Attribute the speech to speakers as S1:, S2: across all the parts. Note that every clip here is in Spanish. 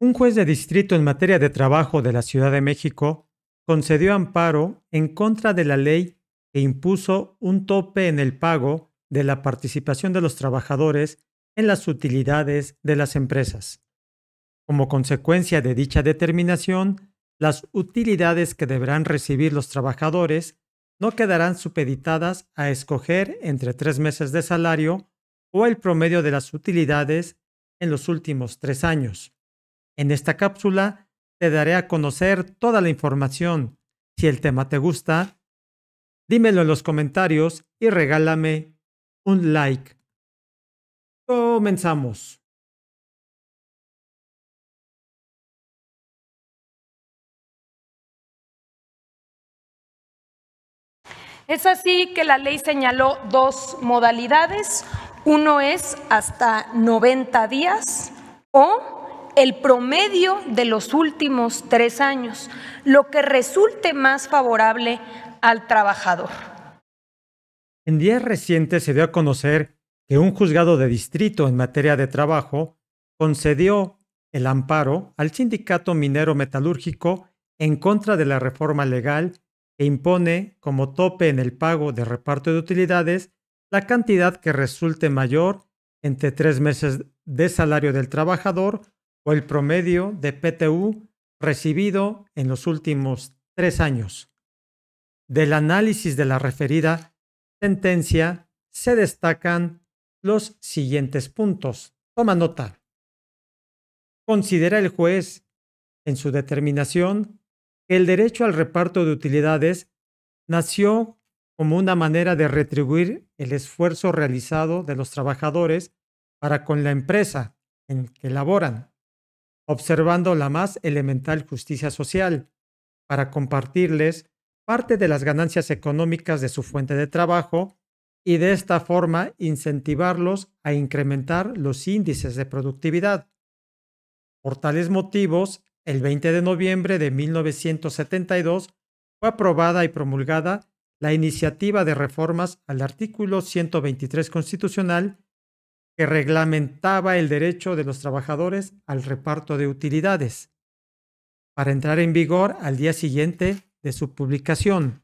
S1: Un juez de distrito en materia de trabajo de la Ciudad de México concedió amparo en contra de la ley que impuso un tope en el pago de la participación de los trabajadores en las utilidades de las empresas. Como consecuencia de dicha determinación, las utilidades que deberán recibir los trabajadores no quedarán supeditadas a escoger entre 3 meses de salario o el promedio de las utilidades en los últimos 3 años. En esta cápsula te daré a conocer toda la información. Si el tema te gusta, dímelo en los comentarios y regálame un like. Comenzamos.
S2: Es así que la ley señaló dos modalidades. Uno es hasta 90 días o el promedio de los últimos 3 años, lo que resulte más favorable al trabajador.
S1: En días recientes se dio a conocer que un juzgado de distrito en materia de trabajo concedió el amparo al sindicato minero metalúrgico en contra de la reforma legal que impone como tope en el pago de reparto de utilidades la cantidad que resulte mayor entre 3 meses de salario del trabajador o el promedio de PTU recibido en los últimos 3 años. Del análisis de la referida sentencia se destacan los siguientes puntos. Toma nota. Considera el juez, en su determinación, que el derecho al reparto de utilidades nació como una manera de retribuir el esfuerzo realizado de los trabajadores para con la empresa en que laboran, observando la más elemental justicia social, para compartirles parte de las ganancias económicas de su fuente de trabajo y de esta forma incentivarlos a incrementar los índices de productividad. Por tales motivos, el 20 de noviembre de 1972 fue aprobada y promulgada la iniciativa de reformas al artículo 123 constitucional que reglamentaba el derecho de los trabajadores al reparto de utilidades, para entrar en vigor al día siguiente de su publicación.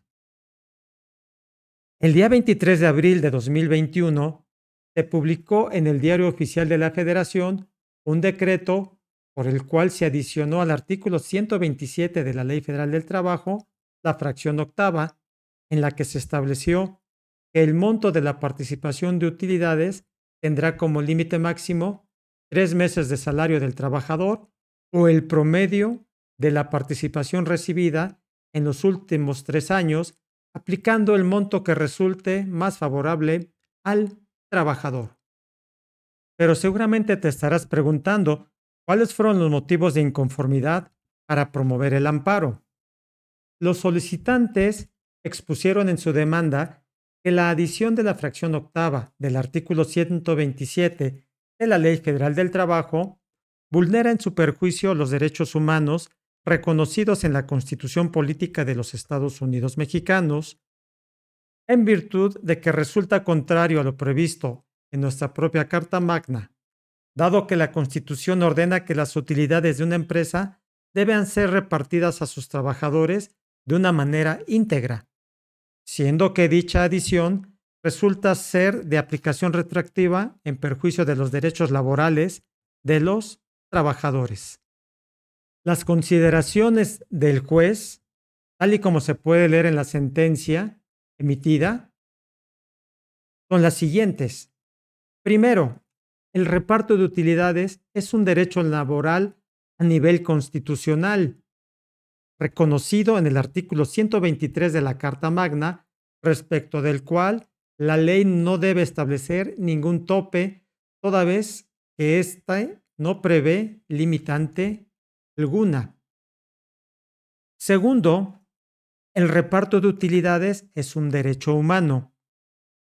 S1: El día 23 de abril de 2021 se publicó en el Diario Oficial de la Federación un decreto por el cual se adicionó al artículo 127 de la Ley Federal del Trabajo la fracción octava, en la que se estableció que el monto de la participación de utilidades tendrá como límite máximo 3 meses de salario del trabajador o el promedio de la participación recibida en los últimos 3 años, aplicando el monto que resulte más favorable al trabajador. Pero seguramente te estarás preguntando cuáles fueron los motivos de inconformidad para promover el amparo. Los solicitantes expusieron en su demanda que la adición de la fracción octava del artículo 127 de la Ley Federal del Trabajo vulnera en su perjuicio los derechos humanos reconocidos en la Constitución Política de los Estados Unidos Mexicanos, en virtud de que resulta contrario a lo previsto en nuestra propia Carta Magna, dado que la Constitución ordena que las utilidades de una empresa deben ser repartidas a sus trabajadores de una manera íntegra, siendo que dicha adición resulta ser de aplicación retroactiva en perjuicio de los derechos laborales de los trabajadores. Las consideraciones del juez, tal y como se puede leer en la sentencia emitida, son las siguientes. Primero, el reparto de utilidades es un derecho laboral a nivel constitucional, reconocido en el artículo 123 de la Carta Magna, respecto del cual la ley no debe establecer ningún tope, toda vez que ésta no prevé limitante alguna. Segundo, el reparto de utilidades es un derecho humano.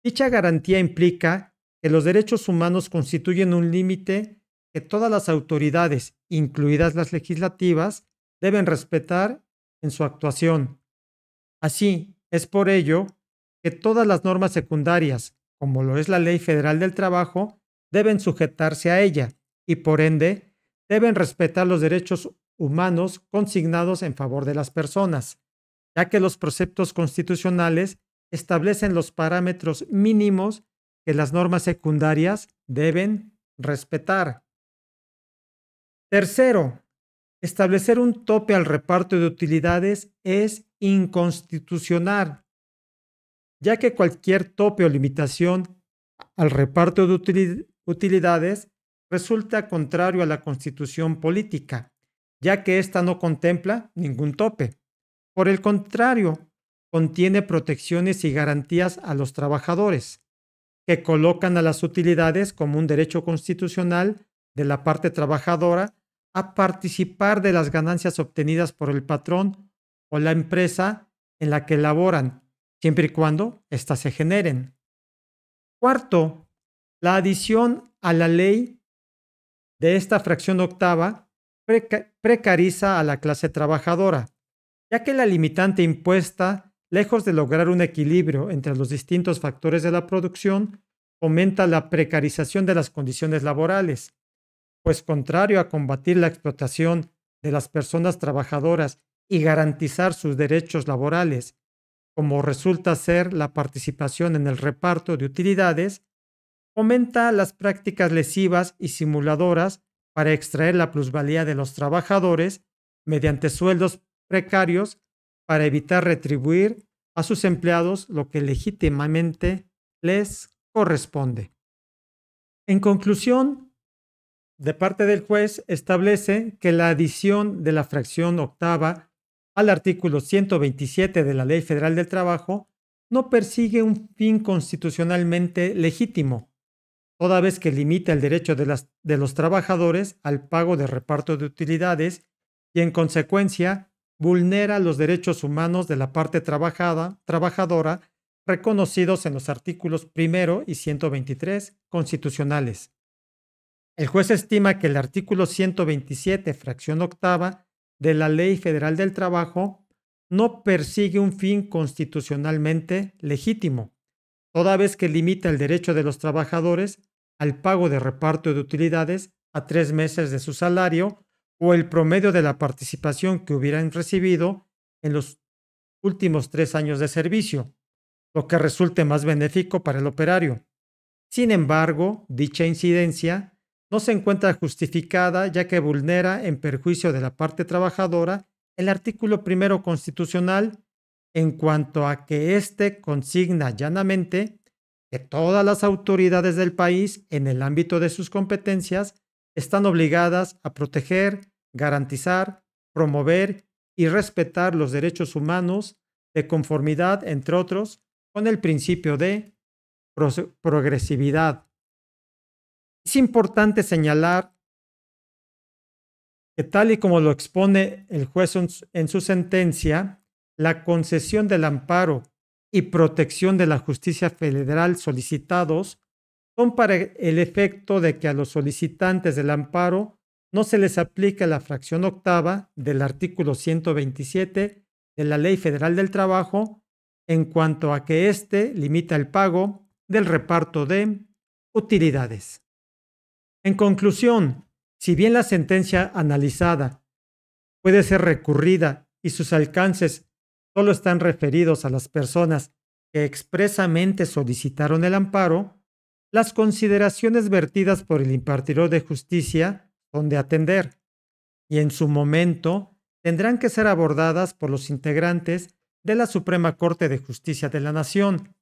S1: Dicha garantía implica que los derechos humanos constituyen un límite que todas las autoridades, incluidas las legislativas, deben respetar en su actuación. Así, es por ello que todas las normas secundarias, como lo es la Ley Federal del Trabajo, deben sujetarse a ella y, por ende, deben respetar los derechos humanos consignados en favor de las personas, ya que los preceptos constitucionales establecen los parámetros mínimos que las normas secundarias deben respetar. Tercero, establecer un tope al reparto de utilidades es inconstitucional, ya que cualquier tope o limitación al reparto de utilidades resulta contrario a la Constitución política, ya que ésta no contempla ningún tope. Por el contrario, contiene protecciones y garantías a los trabajadores, que colocan a las utilidades como un derecho constitucional de la parte trabajadora a participar de las ganancias obtenidas por el patrón o la empresa en la que laboran, siempre y cuando éstas se generen. Cuarto, la adición a la ley de esta fracción octava precariza a la clase trabajadora, ya que la limitante impuesta, lejos de lograr un equilibrio entre los distintos factores de la producción, fomenta la precarización de las condiciones laborales, pues contrario a combatir la explotación de las personas trabajadoras y garantizar sus derechos laborales, como resulta ser la participación en el reparto de utilidades, fomenta las prácticas lesivas y simuladoras para extraer la plusvalía de los trabajadores mediante sueldos precarios para evitar retribuir a sus empleados lo que legítimamente les corresponde. En conclusión, de parte del juez establece que la adición de la fracción octava al artículo 127 de la Ley Federal del Trabajo no persigue un fin constitucionalmente legítimo, toda vez que limita el derecho de los trabajadores al pago de reparto de utilidades y, en consecuencia, vulnera los derechos humanos de la parte trabajadora reconocidos en los artículos 1 y 123 constitucionales. El juez estima que el artículo 127, fracción octava, de la Ley Federal del Trabajo no persigue un fin constitucionalmente legítimo, toda vez que limita el derecho de los trabajadores al pago de reparto de utilidades a 3 meses de su salario o el promedio de la participación que hubieran recibido en los últimos 3 años de servicio, lo que resulte más benéfico para el operario. Sin embargo, dicha incidencia no se encuentra justificada, ya que vulnera en perjuicio de la parte trabajadora el artículo 1 constitucional en cuanto a que éste consigna llanamente que todas las autoridades del país, en el ámbito de sus competencias, están obligadas a proteger, garantizar, promover y respetar los derechos humanos de conformidad, entre otros, con el principio de progresividad. Es importante señalar que, tal y como lo expone el juez en su sentencia, la concesión del amparo y protección de la justicia federal solicitados son para el efecto de que a los solicitantes del amparo no se les aplique la fracción octava del artículo 127 de la Ley Federal del Trabajo en cuanto a que éste limita el pago del reparto de utilidades. En conclusión, si bien la sentencia analizada puede ser recurrida y sus alcances solo están referidos a las personas que expresamente solicitaron el amparo, las consideraciones vertidas por el impartidor de justicia son de atender y en su momento tendrán que ser abordadas por los integrantes de la Suprema Corte de Justicia de la Nación,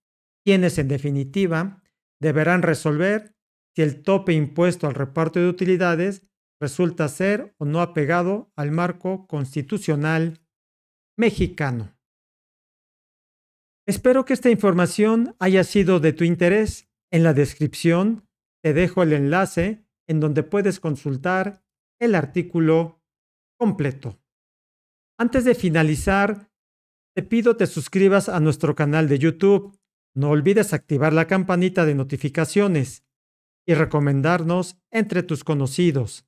S1: quienes en definitiva deberán resolver si el tope impuesto al reparto de utilidades resulta ser o no apegado al marco constitucional mexicano. Espero que esta información haya sido de tu interés. En la descripción te dejo el enlace en donde puedes consultar el artículo completo. Antes de finalizar, te pido te suscribas a nuestro canal de YouTube. No olvides activar la campanita de notificaciones y recomendarnos entre tus conocidos.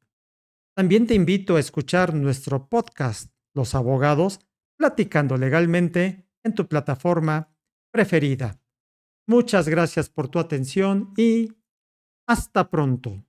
S1: También te invito a escuchar nuestro podcast, Los Abogados Platicando Legalmente, en tu plataforma preferida. Muchas gracias por tu atención y hasta pronto.